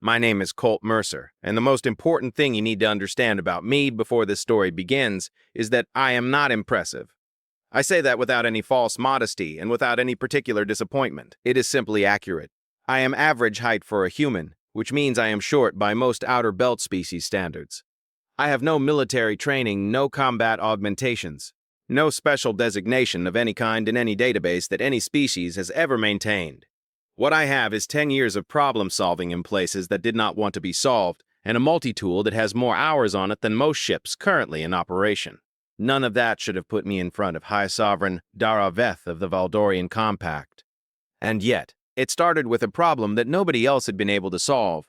My name is Colt Mercer, and the most important thing you need to understand about me before this story begins is that I am not impressive. I say that without any false modesty and without any particular disappointment. It is simply accurate. I am average height for a human, which means I am short by most outer belt species standards. I have no military training, no combat augmentations, no special designation of any kind in any database that any species has ever maintained. What I have is 10 years of problem solving in places that did not want to be solved, and a multi-tool that has more hours on it than most ships currently in operation. None of that should have put me in front of High Sovereign Daraveth of the Valdorian Compact. And yet, it started with a problem that nobody else had been able to solve.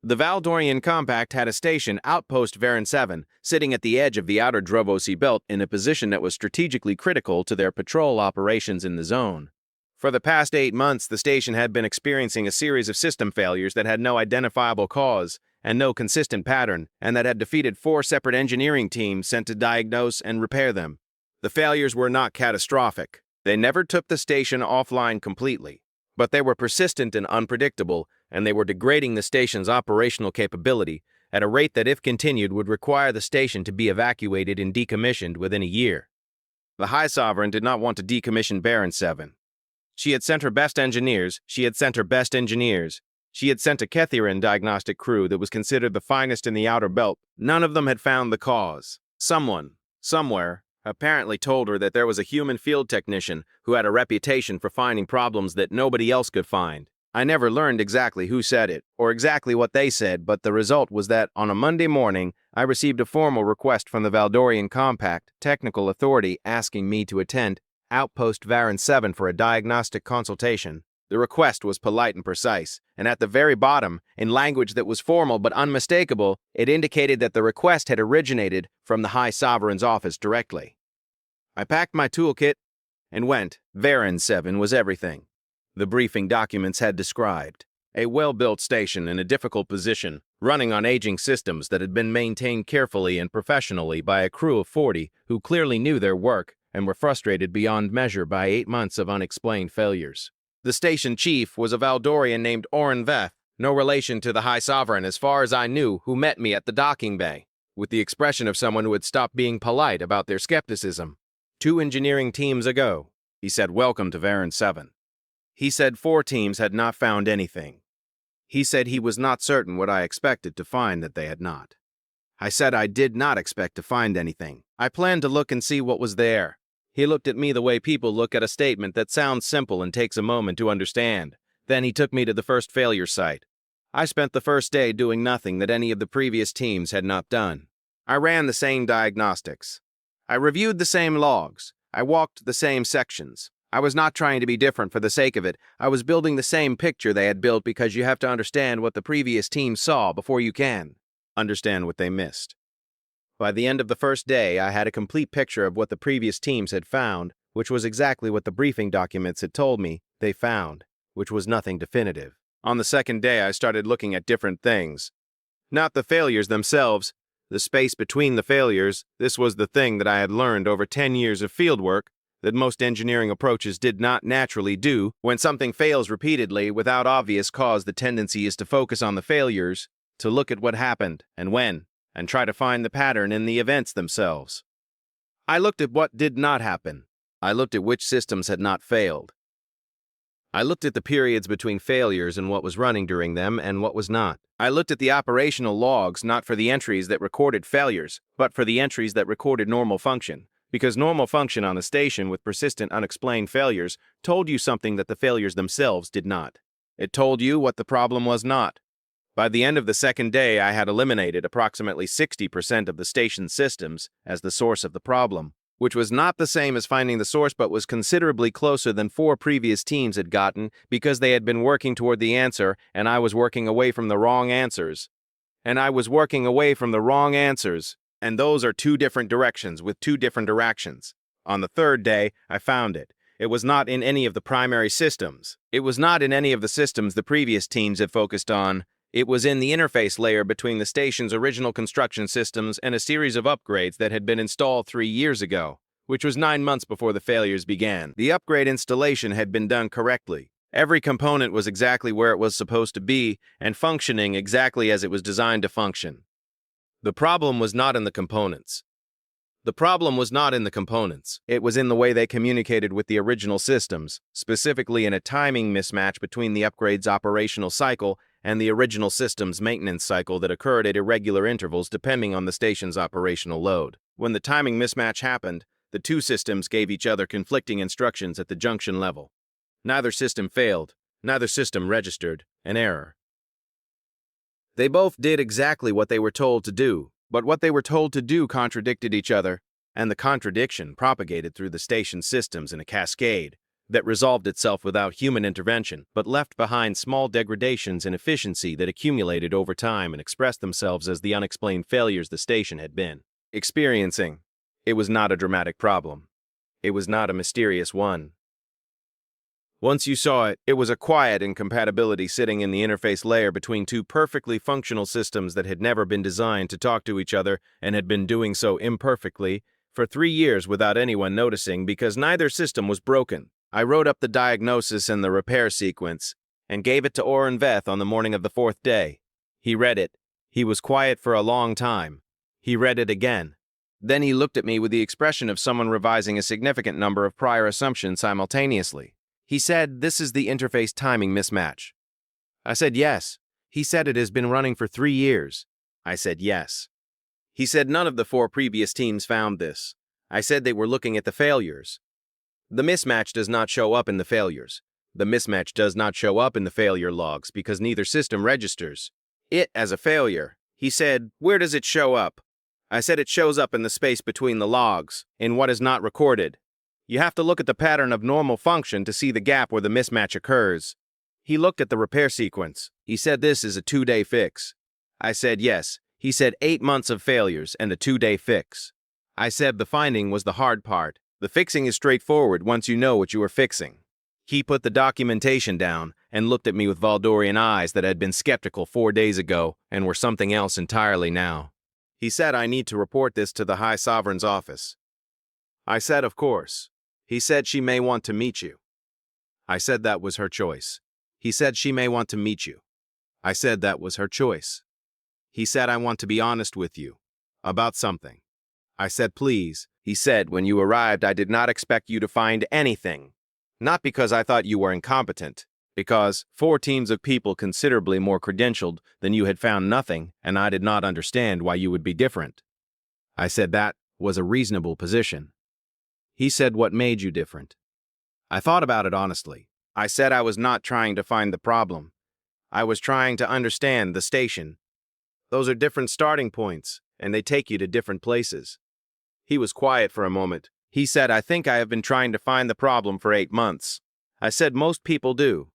The Valdorian Compact had a station, Outpost Varan 7, sitting at the edge of the outer Drovosi belt in a position that was strategically critical to their patrol operations in the zone. For the past 8 months, the station had been experiencing a series of system failures that had no identifiable cause and no consistent pattern, and that had defeated 4 separate engineering teams sent to diagnose and repair them. The failures were not catastrophic. They never took the station offline completely, but they were persistent and unpredictable, and they were degrading the station's operational capability at a rate that, if continued, would require the station to be evacuated and decommissioned within a year. The High Sovereign did not want to decommission Baron 7. She had sent her best engineers, she had sent a Kethiran diagnostic crew that was considered the finest in the outer belt. None of them had found the cause. Someone, somewhere, apparently told her that there was a human field technician who had a reputation for finding problems that nobody else could find. I never learned exactly who said it, or exactly what they said, but the result was that on a Monday morning, I received a formal request from the Valdorian Compact Technical Authority asking me to attend Outpost Varan 7 for a diagnostic consultation. The request was polite and precise, and at the very bottom, in language that was formal but unmistakable, it indicated that the request had originated from the High Sovereign's office directly. I packed my toolkit and went. Varan 7 was everything the briefing documents had described. A well-built station in a difficult position, running on aging systems that had been maintained carefully and professionally by a crew of 40 who clearly knew their work and were frustrated beyond measure by 8 months of unexplained failures. The station chief was a Valdorian named Oren Veth, no relation to the High Sovereign as far as I knew, who met me at the docking bay, with the expression of someone who had stopped being polite about their skepticism. 2 engineering teams ago, he said, "Welcome to Varan 7. He said 4 teams had not found anything. He said he was not certain what I expected to find that they had not. I said I did not expect to find anything. I planned to look and see what was there. He looked at me the way people look at a statement that sounds simple and takes a moment to understand. Then he took me to the first failure site. I spent the first day doing nothing that any of the previous teams had not done. I ran the same diagnostics. I reviewed the same logs. I walked the same sections. I was not trying to be different for the sake of it. I was building the same picture they had built because you have to understand what the previous team saw before you can understand what they missed. By the end of the first day, I had a complete picture of what the previous teams had found, which was exactly what the briefing documents had told me they found, which was nothing definitive. On the second day, I started looking at different things. Not the failures themselves, the space between the failures. This was the thing that I had learned over 10 years of fieldwork that most engineering approaches did not naturally do. When something fails repeatedly without obvious cause, the tendency is to focus on the failures, to look at what happened and when, and try to find the pattern in the events themselves. I looked at what did not happen. I looked at which systems had not failed. I looked at the periods between failures and what was running during them and what was not. I looked at the operational logs not for the entries that recorded failures, but for the entries that recorded normal function, because normal function on a station with persistent unexplained failures told you something that the failures themselves did not. It told you what the problem was not. By the end of the second day, I had eliminated approximately 60% of the station's systems as the source of the problem, which was not the same as finding the source but was considerably closer than 4 previous teams had gotten because they had been working toward the answer and I was working away from the wrong answers. And those are 2 different directions with 2 different directions. On the third day, I found it. It was not in any of the primary systems. It was not in any of the systems the previous teams had focused on. It was in the interface layer between the station's original construction systems and a series of upgrades that had been installed 3 years ago, which was 9 months before the failures began. The upgrade installation had been done correctly. Every component was exactly where it was supposed to be and functioning exactly as it was designed to function. The problem was not in the components. The problem was not in the components. It was in the way they communicated with the original systems, specifically in a timing mismatch between the upgrade's operational cycle and the original system's maintenance cycle that occurred at irregular intervals depending on the station's operational load. When the timing mismatch happened, the two systems gave each other conflicting instructions at the junction level. Neither system failed, neither system registered an error. They both did exactly what they were told to do, but what they were told to do contradicted each other, and the contradiction propagated through the station systems in a cascade that resolved itself without human intervention, but left behind small degradations in efficiency that accumulated over time and expressed themselves as the unexplained failures the station had been experiencing. It was not a dramatic problem. It was not a mysterious one. Once you saw it, it was a quiet incompatibility sitting in the interface layer between two perfectly functional systems that had never been designed to talk to each other and had been doing so imperfectly for 3 years without anyone noticing because neither system was broken. I wrote up the diagnosis and the repair sequence and gave it to Veth on the morning of the 4th day. He read it. He was quiet for a long time. He read it again. Then he looked at me with the expression of someone revising a significant number of prior assumptions simultaneously. He said, "This is the interface timing mismatch." I said, "Yes." He said, "It has been running for 3 years." I said, "Yes." He said, "None of the 4 previous teams found this." I said they were looking at the failures. The mismatch does not show up in the failures. The mismatch does not show up in the failure logs because neither system registers it as a failure. He said, "Where does it show up?" I said, "It shows up in the space between the logs, in what is not recorded. You have to look at the pattern of normal function to see the gap where the mismatch occurs." He looked at the repair sequence. He said, "This is a 2-day fix." I said, "Yes." He said, 8 months of failures and a 2-day fix. I said the finding was the hard part. The fixing is straightforward once you know what you are fixing. He put the documentation down and looked at me with Valdorian eyes that had been skeptical 4 days ago and were something else entirely now. He said, "I need to report this to the High Sovereign's office." I said, "Of course." He said, "She may want to meet you." I said that was her choice. He said, "She may want to meet you." I said that was her choice. He said, "I want to be honest with you about something." I said, "Please." He said, "When you arrived, I did not expect you to find anything. Not because I thought you were incompetent, because 4 teams of people considerably more credentialed than you had found nothing, and I did not understand why you would be different." I said that was a reasonable position. He said, "What made you different?" I thought about it honestly. I said I was not trying to find the problem. I was trying to understand the station. Those are different starting points, and they take you to different places. He was quiet for a moment. He said, "I think I have been trying to find the problem for 8 months. I said, "Most people do.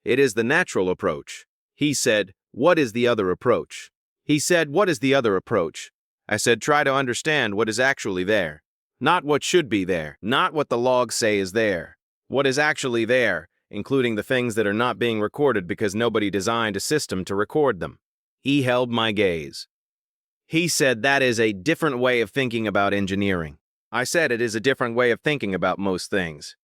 It is the natural approach." He said, "What is the other approach?" He said, "What is the other approach?" I said, "Try to understand what is actually there. Not what should be there, not what the logs say is there. What is actually there, including the things that are not being recorded because nobody designed a system to record them." He held my gaze. He said, "That is a different way of thinking about engineering." I said, "It is a different way of thinking about most things."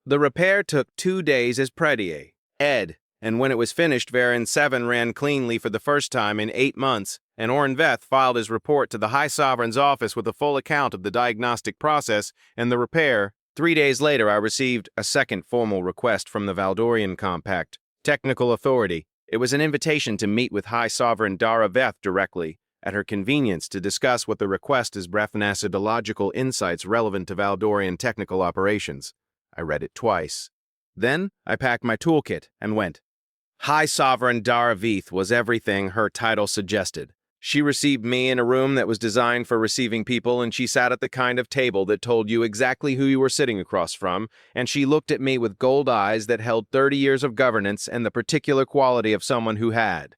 The repair took 2 days as Predier, Ed, and when it was finished, Variant 7 ran cleanly for the first time in 8 months, and Veth filed his report to the High Sovereign's office with a full account of the diagnostic process and the repair. 3 days later, I received a second formal request from the Valdorian Compact Technical Authority. It was an invitation to meet with High Sovereign Dara Veth directly, at her convenience, to discuss what the request is methodological insights relevant to Valdorian technical operations. I read it twice. Then I packed my toolkit and went. High Sovereign Dara Veth was everything her title suggested. She received me in a room that was designed for receiving people, and she sat at the kind of table that told you exactly who you were sitting across from, and she looked at me with gold eyes that held 30 years of governance and the particular quality of someone who had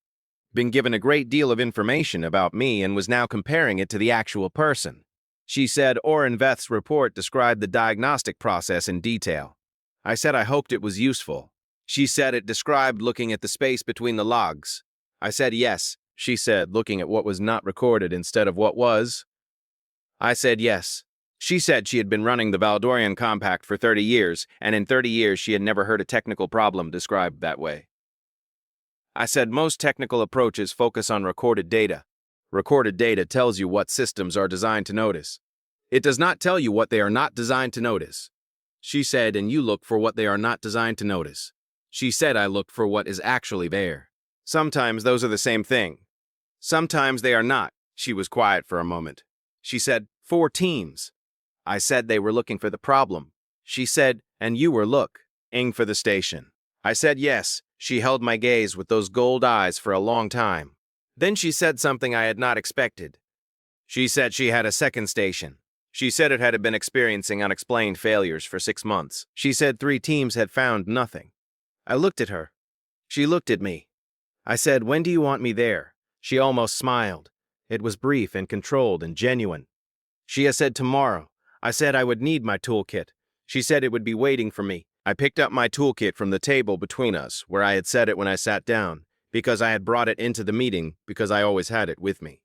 been given a great deal of information about me and was now comparing it to the actual person. She said Veth's report described the diagnostic process in detail. I said I hoped it was useful. She said it described looking at the space between the logs. I said yes. She said looking at what was not recorded instead of what was. I said yes. She said she had been running the Valdorian Compact for 30 years, and in 30 years she had never heard a technical problem described that way. I said most technical approaches focus on recorded data. Recorded data tells you what systems are designed to notice. It does not tell you what they are not designed to notice. She said, and you look for what they are not designed to notice. She said I looked for what is actually there. Sometimes those are the same thing. Sometimes they are not. She was quiet for a moment. She said, 4 teams. I said they were looking for the problem. She said, and you were looking for the station. I said yes. She held my gaze with those gold eyes for a long time. Then she said something I had not expected. She said she had a second station. She said it had been experiencing unexplained failures for 6 months. She said 3 teams had found nothing. I looked at her. She looked at me. I said, when do you want me there? She almost smiled. It was brief and controlled and genuine. She has said tomorrow. I said I would need my toolkit. She said it would be waiting for me. I picked up my toolkit from the table between us, where I had set it when I sat down, because I had brought it into the meeting, because I always had it with me.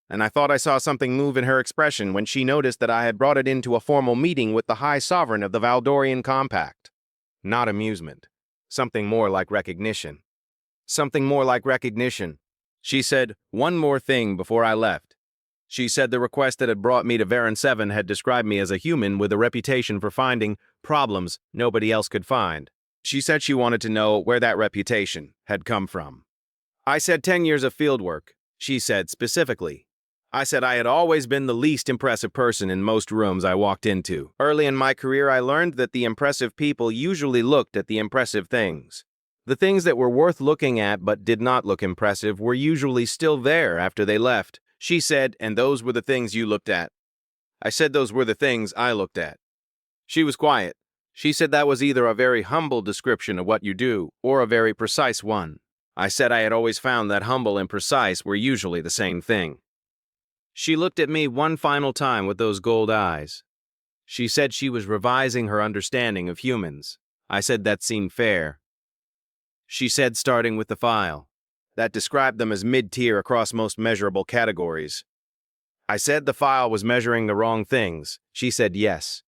And I thought I saw something move in her expression when she noticed that I had brought it into a formal meeting with the High Sovereign of the Valdorian Compact. Not amusement. Something more like recognition. She said, one more thing before I left. She said the request that had brought me to Varan 7 had described me as a human with a reputation for finding problems nobody else could find. She said she wanted to know where that reputation had come from. I said 10 years of fieldwork. She said specifically. I said I had always been the least impressive person in most rooms I walked into. Early in my career, I learned that the impressive people usually looked at the impressive things. The things that were worth looking at but did not look impressive were usually still there after they left. She said, and those were the things you looked at. I said those were the things I looked at. She was quiet. She said that was either a very humble description of what you do or a very precise one. I said I had always found that humble and precise were usually the same thing. She looked at me one final time with those gold eyes. She said she was revising her understanding of humans. I said that seemed fair. She said starting with the file. That described them as mid-tier across most measurable categories. I said the file was measuring the wrong things. She said yes.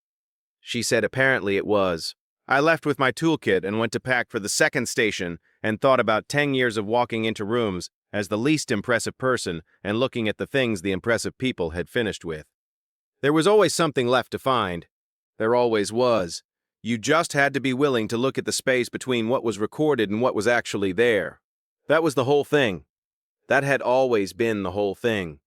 She said apparently it was. I left with my toolkit and went to pack for the second station and thought about 10 years of walking into rooms as the least impressive person and looking at the things the impressive people had finished with. There was always something left to find. There always was. You just had to be willing to look at the space between what was recorded and what was actually there. That was the whole thing. That had always been the whole thing.